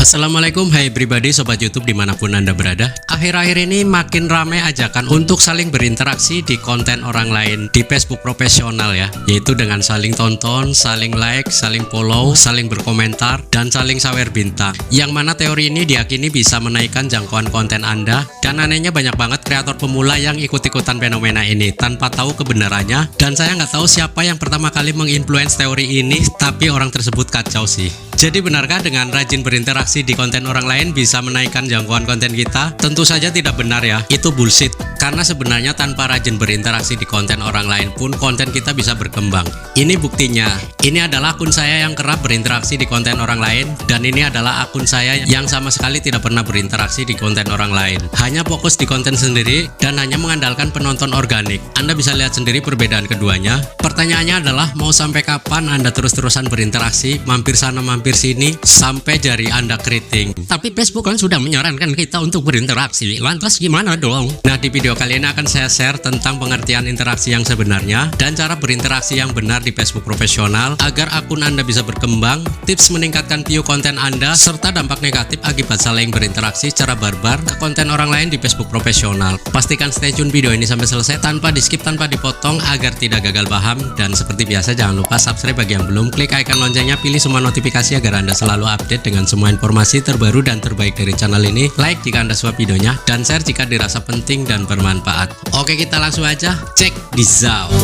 Assalamualaikum, hai pribadi sobat YouTube dimanapun Anda berada. Akhir-akhir ini makin ramai ajakan untuk saling berinteraksi di konten orang lain di Facebook profesional ya, yaitu dengan saling tonton, saling like, saling follow, saling berkomentar, dan saling sawer bintang. Yang mana teori ini diyakini bisa menaikkan jangkauan konten Anda, dan anehnya banyak banget kreator pemula yang ikut-ikutan fenomena ini tanpa tahu kebenarannya, dan saya nggak tahu siapa yang pertama kali menginfluence teori ini, tapi orang tersebut kacau sih. Jadi benarkah dengan rajin berinteraksi di konten orang lain bisa menaikkan jangkauan konten kita? Tentu saja tidak benar ya, itu bullshit. Karena sebenarnya tanpa rajin berinteraksi di konten orang lain pun konten kita bisa berkembang. Ini buktinya. Ini adalah akun saya yang kerap berinteraksi di konten orang lain, dan ini adalah akun saya yang sama sekali tidak pernah berinteraksi di konten orang lain. Hanya fokus di konten sendiri dan hanya mengandalkan penonton organik. Anda bisa lihat sendiri perbedaan keduanya. Pertanyaannya adalah mau sampai kapan Anda terus-terusan berinteraksi, mampir sana mampir sini sampai jari Anda keriting? Tapi Facebook kan sudah menyarankan kita untuk berinteraksi, lantas gimana dong? Nah, di video kali ini akan saya share tentang pengertian interaksi yang sebenarnya dan cara berinteraksi yang benar di Facebook profesional agar akun Anda bisa berkembang, tips meningkatkan view konten Anda, serta dampak negatif akibat saling berinteraksi secara barbar ke konten orang lain di Facebook profesional. Pastikan stay tune video ini sampai selesai tanpa di skip, tanpa dipotong agar tidak gagal paham. Dan seperti biasa jangan lupa subscribe bagi yang belum, klik icon loncengnya, pilih semua notifikasi agar Anda selalu update dengan semua informasi terbaru dan terbaik dari channel ini. Like jika Anda suka videonya dan share jika dirasa penting dan bermanfaat. Oke, kita langsung aja cek this out.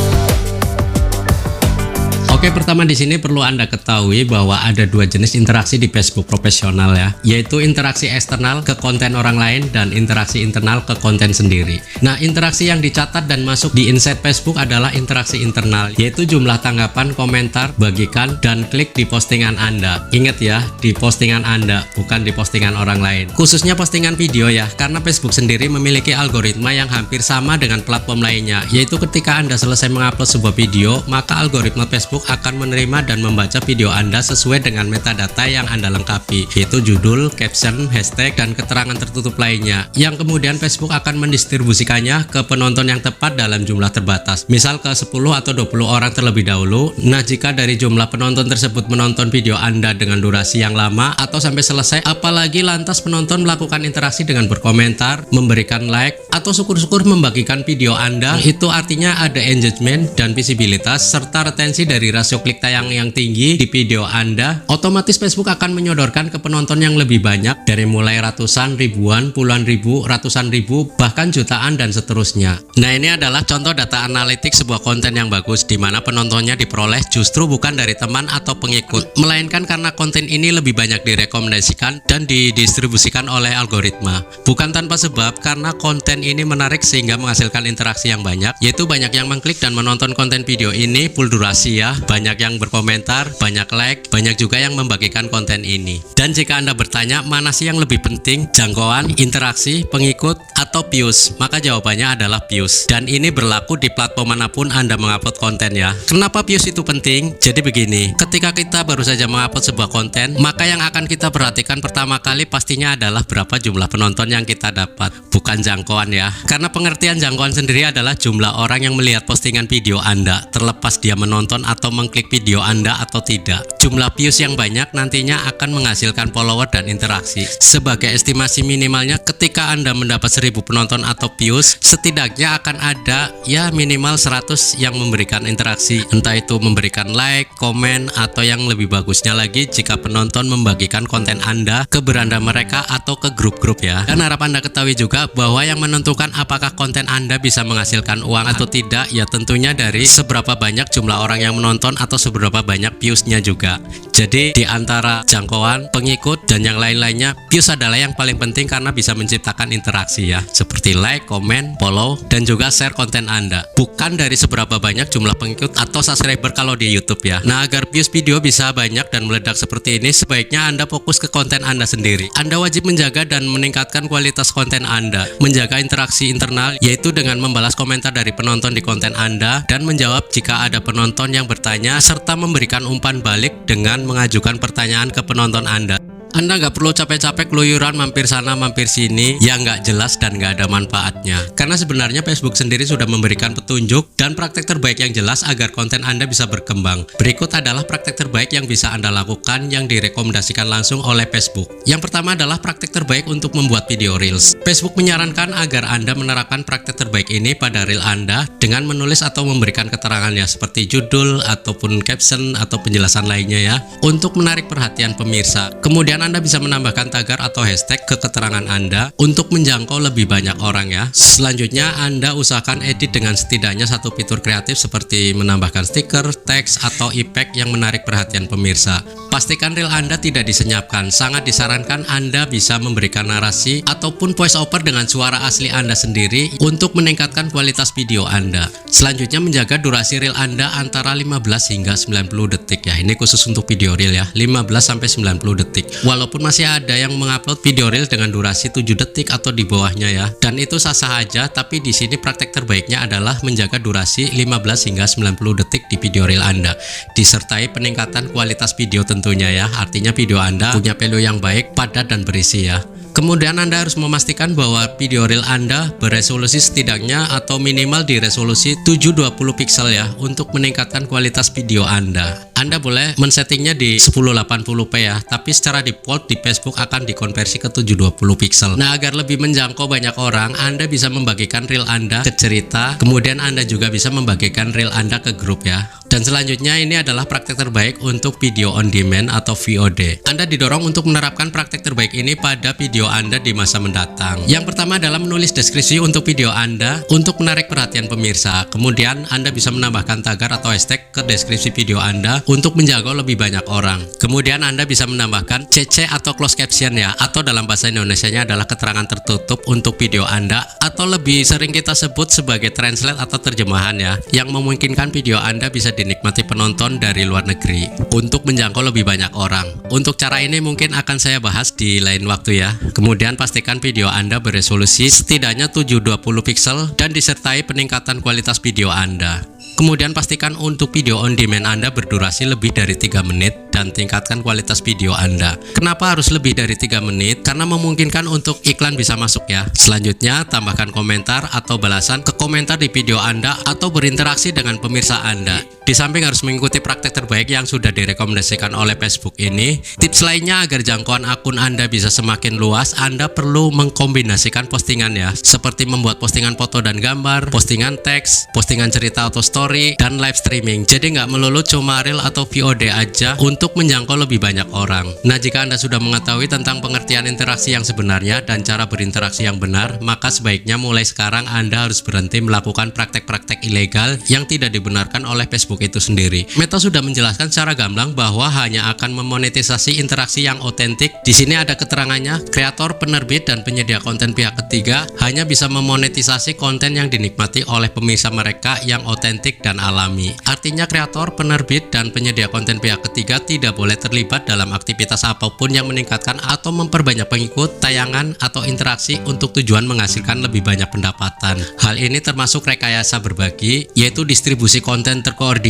Oke, pertama di sini perlu Anda ketahui bahwa ada dua jenis interaksi di Facebook profesional ya, yaitu interaksi eksternal ke konten orang lain dan interaksi internal ke konten sendiri. Nah, interaksi yang dicatat dan masuk di insight Facebook adalah interaksi internal, yaitu jumlah tanggapan, komentar, bagikan, dan klik di postingan Anda. Ingat ya, di postingan Anda, bukan di postingan orang lain. Khususnya postingan video ya, karena Facebook sendiri memiliki algoritma yang hampir sama dengan platform lainnya, yaitu ketika Anda selesai mengupload sebuah video, maka algoritma Facebook akan menerima dan membaca video Anda sesuai dengan metadata yang Anda lengkapi, yaitu judul, caption, hashtag, dan keterangan tertutup lainnya, yang kemudian Facebook akan mendistribusikannya ke penonton yang tepat dalam jumlah terbatas, misal ke 10 atau 20 orang terlebih dahulu. Nah, jika dari jumlah penonton tersebut menonton video Anda dengan durasi yang lama atau sampai selesai, apalagi lantas penonton melakukan interaksi dengan berkomentar, memberikan like, atau syukur-syukur membagikan video Anda, itu artinya ada engagement dan visibilitas serta retensi dari rasio klik tayang yang tinggi di video Anda. Otomatis Facebook akan menyodorkan ke penonton yang lebih banyak, dari mulai ratusan, ribuan, puluhan ribu, ratusan ribu, bahkan jutaan dan seterusnya. Nah, ini adalah contoh data analitik sebuah konten yang bagus, di mana penontonnya diperoleh justru bukan dari teman atau pengikut, melainkan karena konten ini lebih banyak direkomendasikan dan didistribusikan oleh algoritma. Bukan tanpa sebab, karena konten ini menarik sehingga menghasilkan interaksi yang banyak, yaitu banyak yang mengklik dan menonton konten video ini full durasi ya, banyak yang berkomentar, banyak like, banyak juga yang membagikan konten ini. Dan jika Anda bertanya mana sih yang lebih penting, jangkauan, interaksi, pengikut, atau views, maka jawabannya adalah views. Dan ini berlaku di platform manapun Anda mengupload konten ya. Kenapa views itu penting? Jadi begini, ketika kita baru saja mengupload sebuah konten, maka yang akan kita perhatikan pertama kali pastinya adalah berapa jumlah penonton yang kita dapat, bukan jangkauan ya. Karena pengertian jangkauan sendiri adalah jumlah orang yang melihat postingan video Anda, terlepas dia menonton atau mengklik video Anda atau tidak. Jumlah views yang banyak nantinya akan menghasilkan follower dan interaksi. Sebagai estimasi minimalnya, ketika Anda mendapat 1000 penonton atau views, setidaknya akan ada ya minimal 100 yang memberikan interaksi, entah itu memberikan like, komen, atau yang lebih bagusnya lagi jika penonton membagikan konten Anda ke beranda mereka atau ke grup-grup ya. Dan harap Anda ketahui juga bahwa yang menentukan apakah konten Anda bisa menghasilkan uang atau tidak ya tentunya dari seberapa banyak jumlah orang yang menonton atau seberapa banyak viewsnya juga. Jadi di antara jangkauan, pengikut, dan yang lain-lainnya, views adalah yang paling penting karena bisa menciptakan interaksi ya, seperti like, komen, follow, dan juga share konten Anda, bukan dari seberapa banyak jumlah pengikut atau subscriber kalau di YouTube ya. Nah, agar views video bisa banyak dan meledak seperti ini, sebaiknya Anda fokus ke konten Anda sendiri. Anda wajib menjaga dan meningkatkan kualitas konten Anda, menjaga interaksi internal, yaitu dengan membalas komentar dari penonton di konten Anda dan menjawab jika ada penonton yang bertanya, serta memberikan umpan balik dengan mengajukan pertanyaan ke penonton Anda. Anda nggak perlu capek-capek keluyuran mampir sana mampir sini yang nggak jelas dan nggak ada manfaatnya. Karena sebenarnya Facebook sendiri sudah memberikan petunjuk dan praktek terbaik yang jelas agar konten Anda bisa berkembang. Berikut adalah praktek terbaik yang bisa Anda lakukan yang direkomendasikan langsung oleh Facebook. Yang pertama adalah praktek terbaik untuk membuat video Reels. Facebook menyarankan agar Anda menerapkan praktek terbaik ini pada Reel Anda dengan menulis atau memberikan keterangannya seperti judul ataupun caption atau penjelasan lainnya ya, untuk menarik perhatian pemirsa. Kemudian Anda bisa menambahkan tagar atau hashtag ke keterangan Anda untuk menjangkau lebih banyak orang ya. Selanjutnya Anda usahakan edit dengan setidaknya satu fitur kreatif seperti menambahkan stiker, teks, atau efek yang menarik perhatian pemirsa. Pastikan Reel Anda tidak disenyapkan. Sangat disarankan Anda bisa memberikan narasi ataupun voice over dengan suara asli Anda sendiri untuk meningkatkan kualitas video Anda. Selanjutnya menjaga durasi Reel Anda antara 15 hingga 90 detik ya. Ini khusus untuk video Reel ya, 15 sampai 90 detik. Walaupun masih ada yang mengupload video Reel dengan durasi 7 detik atau di bawahnya ya. Dan itu sah-sah aja, tapi di sini praktek terbaiknya adalah menjaga durasi 15 hingga 90 detik di video Reel Anda. Disertai peningkatan kualitas video tentunya ya. Artinya video Anda punya value yang baik, padat dan berisi ya. Kemudian Anda harus memastikan bahwa video Reel Anda beresolusi setidaknya atau minimal di resolusi 720 pixel ya, untuk meningkatkan kualitas video Anda. Anda boleh men-settingnya di 1080p ya, tapi secara default di Facebook akan dikonversi ke 720 pixel. Nah, agar lebih menjangkau banyak orang, Anda bisa membagikan Reel Anda ke cerita, kemudian Anda juga bisa membagikan Reel Anda ke grup ya. Dan selanjutnya ini adalah praktek terbaik untuk video on demand atau VOD. Anda didorong untuk menerapkan praktek terbaik ini pada video Anda di masa mendatang. Yang pertama adalah menulis deskripsi untuk video Anda untuk menarik perhatian pemirsa. Kemudian Anda bisa menambahkan tagar atau hashtag ke deskripsi video Anda untuk menjangkau lebih banyak orang. Kemudian Anda bisa menambahkan CC atau closed caption ya, atau dalam bahasa Indonesianya adalah keterangan tertutup untuk video Anda, atau lebih sering kita sebut sebagai translate atau terjemahan ya, yang memungkinkan video Anda bisa dinikmati penonton dari luar negeri untuk menjangkau lebih banyak orang. Untuk cara ini mungkin akan saya bahas di lain waktu ya. Kemudian pastikan video Anda beresolusi setidaknya 720 pixel dan disertai peningkatan kualitas video Anda. Kemudian pastikan untuk video on demand Anda berdurasi lebih dari 3 menit dan tingkatkan kualitas video Anda. Kenapa harus lebih dari 3 menit? Karena memungkinkan untuk iklan bisa masuk ya. Selanjutnya tambahkan komentar atau balasan ke komentar di video Anda atau berinteraksi dengan pemirsa Anda. Di samping harus mengikuti praktek terbaik yang sudah direkomendasikan oleh Facebook ini, tips lainnya agar jangkauan akun Anda bisa semakin luas, Anda perlu mengkombinasikan postingan ya, seperti membuat postingan foto dan gambar, postingan teks, postingan cerita atau story, dan live streaming. Jadi nggak melulu cuma Reel atau VOD aja untuk menjangkau lebih banyak orang. Nah, jika Anda sudah mengetahui tentang pengertian interaksi yang sebenarnya dan cara berinteraksi yang benar, maka sebaiknya mulai sekarang Anda harus berhenti melakukan praktek-praktek ilegal yang tidak dibenarkan oleh Facebook itu sendiri. Meta sudah menjelaskan secara gamblang bahwa hanya akan memonetisasi interaksi yang otentik. Di sini ada keterangannya, kreator, penerbit, dan penyedia konten pihak ketiga hanya bisa memonetisasi konten yang dinikmati oleh pemirsa mereka yang otentik dan alami. Artinya kreator, penerbit, dan penyedia konten pihak ketiga tidak boleh terlibat dalam aktivitas apapun yang meningkatkan atau memperbanyak pengikut, tayangan, atau interaksi untuk tujuan menghasilkan lebih banyak pendapatan. Hal ini termasuk rekayasa berbagi, yaitu distribusi konten terkoordinasi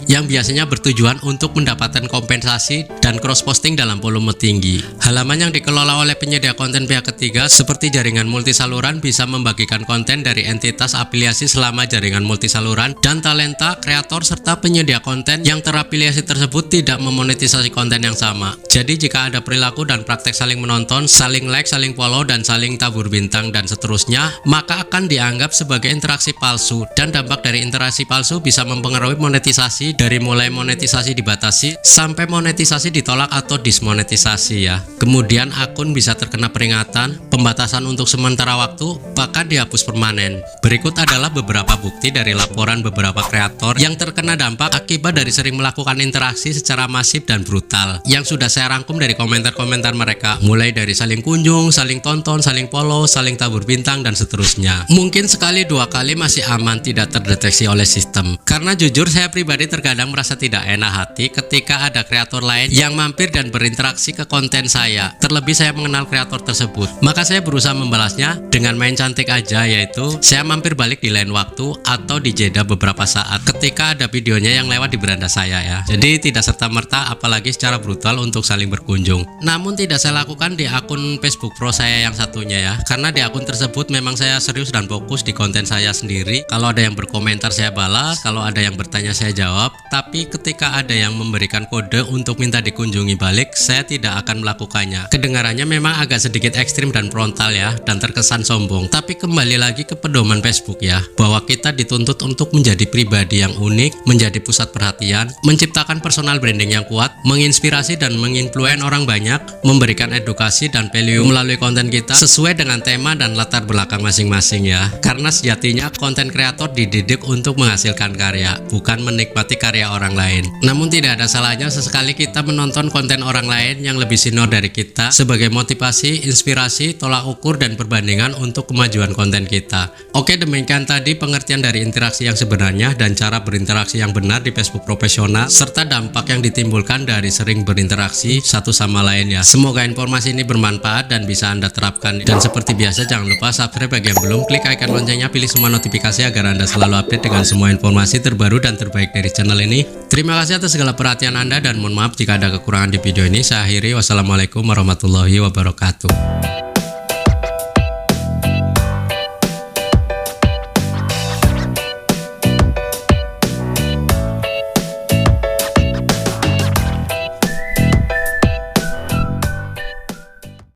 yang biasanya bertujuan untuk mendapatkan kompensasi dan cross-posting dalam volume tinggi. Halaman yang dikelola oleh penyedia konten pihak ketiga seperti jaringan multisaluran bisa membagikan konten dari entitas afiliasi selama jaringan multisaluran dan talenta, kreator, serta penyedia konten yang terafiliasi tersebut tidak memonetisasi konten yang sama. Jadi jika ada perilaku dan praktek saling menonton, saling like, saling follow, dan saling tabur bintang dan seterusnya, maka akan dianggap sebagai interaksi palsu, dan dampak dari interaksi palsu bisa mempengaruhi monetisasi dari mulai monetisasi dibatasi sampai monetisasi ditolak atau dismonetisasi ya. Kemudian akun bisa terkena peringatan, pembatasan untuk sementara waktu, bahkan dihapus permanen. Berikut adalah beberapa bukti dari laporan beberapa kreator yang terkena dampak akibat dari sering melakukan interaksi secara masif dan brutal, yang sudah saya rangkum dari komentar-komentar mereka, mulai dari saling kunjung, saling tonton, saling follow, saling tabur bintang, dan seterusnya. Mungkin sekali dua kali masih aman tidak terdeteksi oleh sistem, karena jujur saya pribadi terkadang merasa tidak enak hati ketika ada kreator lain yang mampir dan berinteraksi ke konten saya, terlebih saya mengenal kreator tersebut. Maka saya berusaha membalasnya dengan main cantik aja, yaitu saya mampir balik di lain waktu atau di jeda beberapa saat ketika ada videonya yang lewat di beranda saya ya. Jadi tidak serta-merta kita, apalagi secara brutal untuk saling berkunjung. Namun tidak saya lakukan di akun Facebook Pro saya yang satunya ya, karena di akun tersebut memang saya serius dan fokus di konten saya sendiri. Kalau ada yang berkomentar saya balas, kalau ada yang bertanya saya jawab. Tapi ketika ada yang memberikan kode untuk minta dikunjungi balik, saya tidak akan melakukannya. Kedengarannya memang agak sedikit ekstrim dan frontal ya, dan terkesan sombong. Tapi kembali lagi ke pedoman Facebook ya, bahwa kita dituntut untuk menjadi pribadi yang unik, menjadi pusat perhatian, menciptakan personal branding yang kuat, menginspirasi dan menginfluen orang banyak, memberikan edukasi dan value melalui konten kita sesuai dengan tema dan latar belakang masing-masing ya. Karena sejatinya konten kreator dididik untuk menghasilkan karya, bukan menikmati karya orang lain. Namun tidak ada salahnya sesekali kita menonton konten orang lain yang lebih senior dari kita sebagai motivasi, inspirasi, tolak ukur dan perbandingan untuk kemajuan konten kita. Oke, demikian tadi pengertian dari interaksi yang sebenarnya dan cara berinteraksi yang benar di Facebook profesional, serta dampak yang ditimbulkan dari sering berinteraksi satu sama lain ya. Semoga informasi ini bermanfaat dan bisa Anda terapkan. Dan seperti biasa jangan lupa subscribe bagi yang belum, klik icon loncengnya, pilih semua notifikasi agar Anda selalu update dengan semua informasi terbaru dan terbaik dari channel ini. Terima kasih atas segala perhatian Anda dan mohon maaf jika ada kekurangan di video ini. Saya akhiri, wassalamualaikum warahmatullahi wabarakatuh.